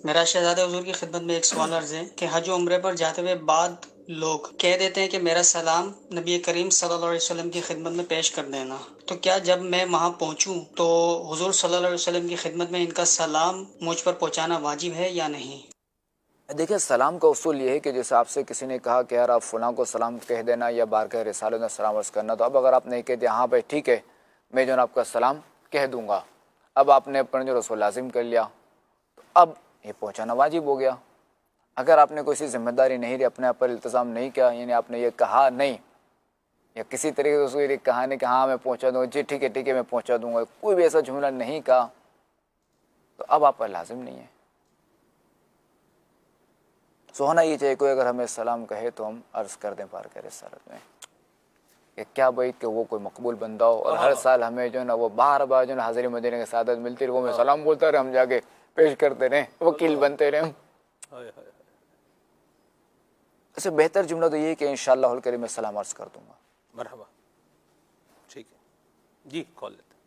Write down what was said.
मेरा शहजादे हुजूर की खिदमत में एक सवाल अर्ज़ है कि हज उम्रे पर जाते हुए बाद लोग कह देते हैं कि मेरा सलाम नबी करीम सल्लल्लाहु अलैहि वसल्लम की खिदमत में पेश कर देना। तो क्या जब मैं वहाँ पहुँचूँ तो हुजूर सल्लल्लाहु अलैहि वसल्लम की खिदमत में इनका सलाम मुझ पर पहुँचाना वाजिब है या नहीं? देखिए, सलाम का उसूल ये है कि जैसे आपसे किसी ने कहा कि यार आप फ़लाँ को सलाम कह देना या बारगाह रिसालत में सलाम अर्ज़ करना, तो अब अगर आपने कह दिया हाँ भाई ठीक है, मैं जो है आपका सलाम कह दूँगा, अब आपने अपना जो रसूल लाजिम कर लिया, तो अब ये पहुँचाना वाजिब हो गया। अगर आपने कोई सी ज़िम्मेदारी नहीं ली, अपने आप पर इल्तिज़ाम नहीं किया, यानी आपने ये कहा नहीं या किसी तरीके से उसको ये कहा नहीं कि हाँ मैं पहुँचा दूँगा, जी ठीक है मैं पहुँचा दूँगा, कोई भी ऐसा जुमला नहीं कहा, तो अब आप पर लाजिम नहीं है। सो होना ये चाहिए, कोई अगर हमें सलाम कहे तो हम अर्ज़ कर दें बारगाह रिसालत में कि क्या भाई कि वो कोई मकबूल बंदा हो और हर साल हमें जो है ना वो बार बार जो है हाज़िरी मदीने की सादत मिलती रहे, वो हमें सलाम बोलता रहे, हम जाके पेश करते रहें, वकील बनते रहें। इससे बेहतर जुमला तो ये है कि इंशाअल्लाहुल करीम मैं सलाम अर्ज़ कर दूँगा। मरहबा, ठीक है जी, कॉल लेते हैं।